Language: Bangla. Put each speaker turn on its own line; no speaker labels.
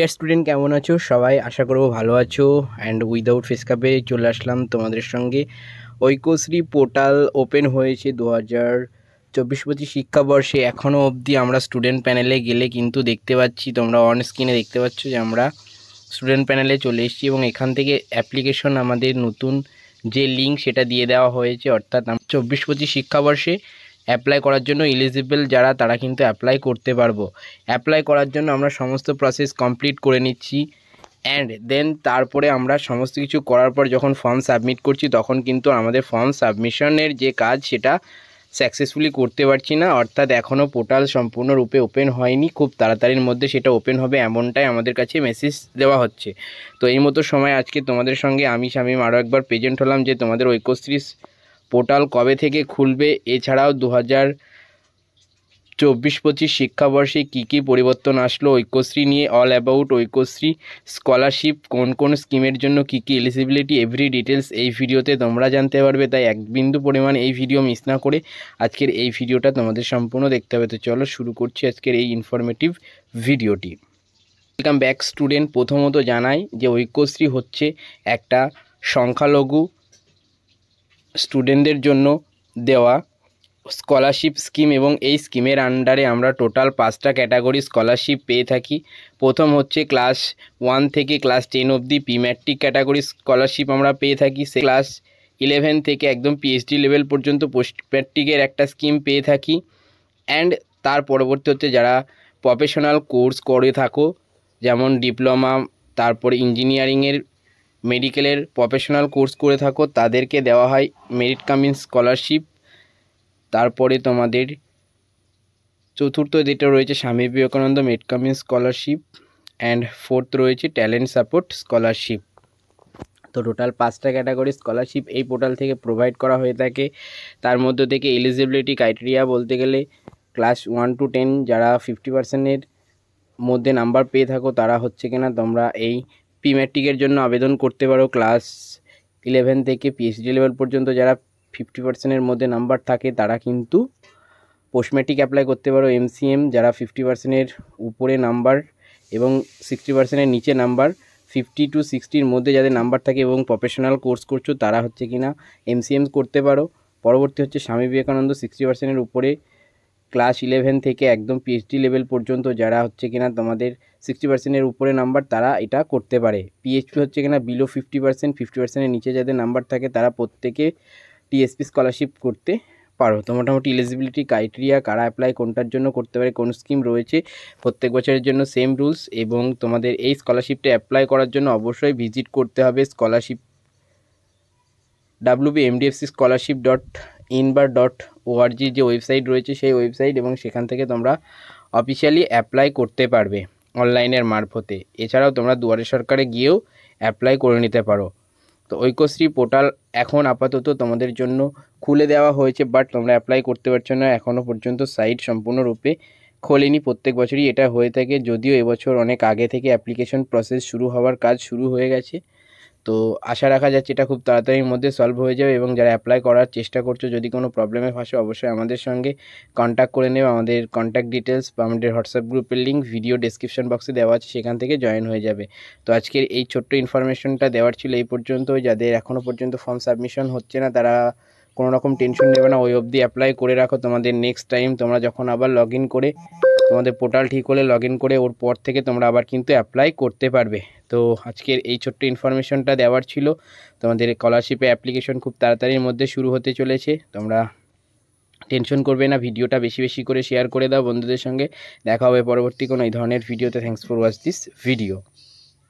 ডিয়ার স্টুডেন্ট, কেমন আছো সবাই? আশা করবো ভালো আছো। অ্যান্ড উইদাউট ফেস কাপে চলে আসলাম তোমাদের সঙ্গে। ঐক্যশ্রী পোর্টাল ওপেন হয়েছে 2024-25 শিক্ষাবর্ষে। এখনও অবধি আমরা স্টুডেন্ট প্যানেলে গেলে কিন্তু দেখতে পাচ্ছি, তোমরা অন স্ক্রিনে দেখতে পাচ্ছ যে আমরা স্টুডেন্ট প্যানেলে চলে এসেছি এবং এখান থেকে অ্যাপ্লিকেশন আমাদের নতুন যে লিঙ্ক সেটা দিয়ে দেওয়া হয়েছে। অর্থাৎ 24-25 শিক্ষাবর্ষে অ্যাপ্লাই করার জন্য এলিজিবল যারা, তারা কিন্তু অ্যাপ্লাই করতে পারবো। অ্যাপ্লাই করার জন্য আমরা সমস্ত প্রসেস কমপ্লিট করে নিচ্ছি অ্যান্ড দেন তারপরে আমরা সমস্ত কিছু করার পর যখন ফর্ম সাবমিট করছি তখন কিন্তু আমাদের ফর্ম সাবমিশনের যে কাজ সেটা সাকসেসফুলি করতে পারছি না। অর্থাৎ এখনও পোর্টাল সম্পূর্ণরূপে ওপেন হয়নি, খুব তাড়াতাড়ির মধ্যে সেটা ওপেন হবে এমনটাই আমাদের কাছে মেসেজ দেওয়া হচ্ছে। তো এই মতো সময় আজকে তোমাদের সঙ্গে আমি শামীম আরও একবার প্রেজেন্ট হলাম যে তোমাদের ঐক্যশ্রী পোর্টাল কবে থেকে খুলবে, এছাড়াও 2024-25 শিক্ষাবর্ষে কী পরিবর্তন আসলো ঐক্যশ্রী নিয়ে, অল অ্যাবাউট ঐক্যশ্রী স্কলারশিপ, কোন কোন স্কিমের জন্য কী এলিজিবিলিটি, এভরি ডিটেলস এই ভিডিওতে তোমরা জানতে পারবে। তাই এক বিন্দু পরিমাণ এই ভিডিও মিস না করে আজকের এই ভিডিওটা তোমাদের সম্পূর্ণ দেখতে হবে। তো চলো শুরু করছি আজকের এই ইনফরমেটিভ ভিডিওটি। Welcome back student. প্রথমত জানাই যে ঐক্যশ্রী হচ্ছে একটা সংখ্যালঘু স্টুডেন্টদের জন্য দেওয়া স্কলারশিপ স্কিম এবং এই স্কিমের আন্ডারে আমরা টোটাল 5টা ক্যাটাগরি স্কলারশিপ পেয়ে থাকি। প্রথম হচ্ছে ক্লাস 1 থেকে ক্লাস 10 অবধি প্রিম্যাট্রিক ক্যাটাগরি স্কলারশিপ আমরা পেয়ে থাকি। ক্লাস 11 থেকে একদম পিএইচডি লেভেল পর্যন্ত পোস্ট ম্যাট্রিকের একটা স্কিম পেয়ে থাকি। অ্যান্ড তার পরবর্তী হচ্ছে যারা প্রফেশনাল কোর্স করে থাকো, যেমন ডিপ্লোমা, তারপরে ইঞ্জিনিয়ারিংয়ের, মেডিকেলের প্রফেশনাল কোর্স করে থাকো, তাদেরকে দেওয়া হয় মেরিট কামিং স্কলারশিপ। তারপরে তোমাদের চতুর্থ যেটা রয়েছে Swami Vivekananda merit coming scholarship and fourth রয়েছে ট্যালেন্ট সাপোর্ট স্কলারশিপ। তো টোটাল 5টা ক্যাটাগরি স্কলারশিপ এই পোর্টাল থেকে প্রোভাইড করা হয়ে থাকে। তার মধ্যে থেকে এলিজিবিলিটি ক্রাইটেরিয়া বলতে গেলে ক্লাস 1 to 10 যারা 50%-এর মধ্যে নাম্বার পেয়ে থাকো তারা হচ্ছে কিনা তোমরা এই প্রিম্যাট্রিকের জন্য আবেদন করতে পারো। ক্লাস 11 থেকে পিএইচডি লেভেল পর্যন্ত যারা 50%-এর মধ্যে নাম্বার থাকে তারা কিন্তু পোস্ট ম্যাট্রিক অ্যাপ্লাই করতে পারো। এমসিএম যারা 50%-এর উপরে নাম্বার এবং 60%-এর নিচে নাম্বার, 50 to 60-র মধ্যে যাদের নাম্বার থাকে এবং প্রফেশনাল কোর্স করছো তারা হচ্ছে কিনা এমসিএম করতে পারো। পরবর্তী হচ্ছে স্বামী বিবেকানন্দ 60%-এর উপরে ক্লাস 11 থেকে একদম পিএইচডি লেভেল পর্যন্ত যারা হচ্ছে কিনা তোমাদের 60%-এর উপরে নাম্বার তারা এটা করতে পারে। পিএইচপি হচ্ছে কিনা বিলো 50%, 50%-এর নিচে যাদের নাম্বার থাকে তারা প্রত্যেকে টিএসপি স্কলারশিপ করতে পারো। তো মোটামুটি এলিজিবিলিটি ক্রাইটেরিয়া, কারা অ্যাপ্লাই কোনটার জন্য করতে পারে, কোন স্কিম রয়েছে, প্রত্যেক বছরের জন্য সেম রুলস। এবং তোমাদের এই স্কলারশিপটা অ্যাপ্লাই করার জন্য অবশ্যই ভিজিট করতে হবে স্কলারশিপ www.mdfcscholarship.inbar.org যে ওয়েবসাইট রয়েছে সেই ওয়েবসাইট, এবং সেখান থেকে তোমরা অফিসিয়ালি অ্যাপ্লাই করতে পারবে অনলাইনের মারফতে। এছাড়াও তোমরা দুয়ারে সরকারে গিয়েও অ্যাপ্লাই করে নিতে পারো। তো ঐক্যশ্রী পোর্টাল এখন আপাতত তোমাদের জন্য খুলে দেওয়া হয়েছে, বাট তোমরা অ্যাপ্লাই করতে পারছো না, এখনও পর্যন্ত সাইট সম্পূর্ণরূপে খোলেনি। প্রত্যেক বছরই এটা হয়ে থাকে, যদিও এবছর অনেক আগে থেকে অ্যাপ্লিকেশন প্রসেস শুরু হওয়ার কাজ শুরু হয়ে গেছে। তো আশা রাখা যাচ্ছে এটা খুব তাড়াতাড়ির মধ্যে সলভ হয়ে যাবে। এবং যারা অ্যাপ্লাই করার চেষ্টা করছো, যদি কোনো প্রবলেমে ফাঁসো অবশ্যই আমাদের সঙ্গে কন্ট্যাক্ট করে নেবে। আমাদের কন্ট্যাক্ট ডিটেলস বা আমাদের হোয়াটসঅ্যাপ গ্রুপের লিঙ্ক ভিডিও ডেসক্রিপশন বক্সে দেওয়া আছে, সেখান থেকে জয়েন হয়ে যাবে। তো আজকের এই ছোট্ট ইনফরমেশনটা দেওয়ার ছিল এই পর্যন্ত। যাদের এখনও পর্যন্ত ফর্ম সাবমিশন হচ্ছে না তারা কোনো রকম টেনশন নেবে না, ওই অবধি অ্যাপ্লাই করে রাখো। তোমাদের নেক্সট টাইম তোমরা যখন আবার লগ ইন করে, তোমাদের পোর্টাল ঠিক হলে লগ ইন করে ওর পর থেকে তোমরা আবার কিন্তু অ্যাপ্লাই করতে পারবে। তো আজকের এই ছোট্ট ইনফরমেশনটা দেওয়ার ছিল। তোমাদের স্কলারশিপে অ্যাপ্লিকেশন খুব তাড়াতাড়ির মধ্যে শুরু হতে চলেছে, তোমরা টেনশন করবে না। ভিডিওটা বেশি বেশি করে শেয়ার করে দাও বন্ধুদের সঙ্গে। দেখা হবে পরবর্তী কোনো এই ধরনের ভিডিওতে। Thanks for watch this video.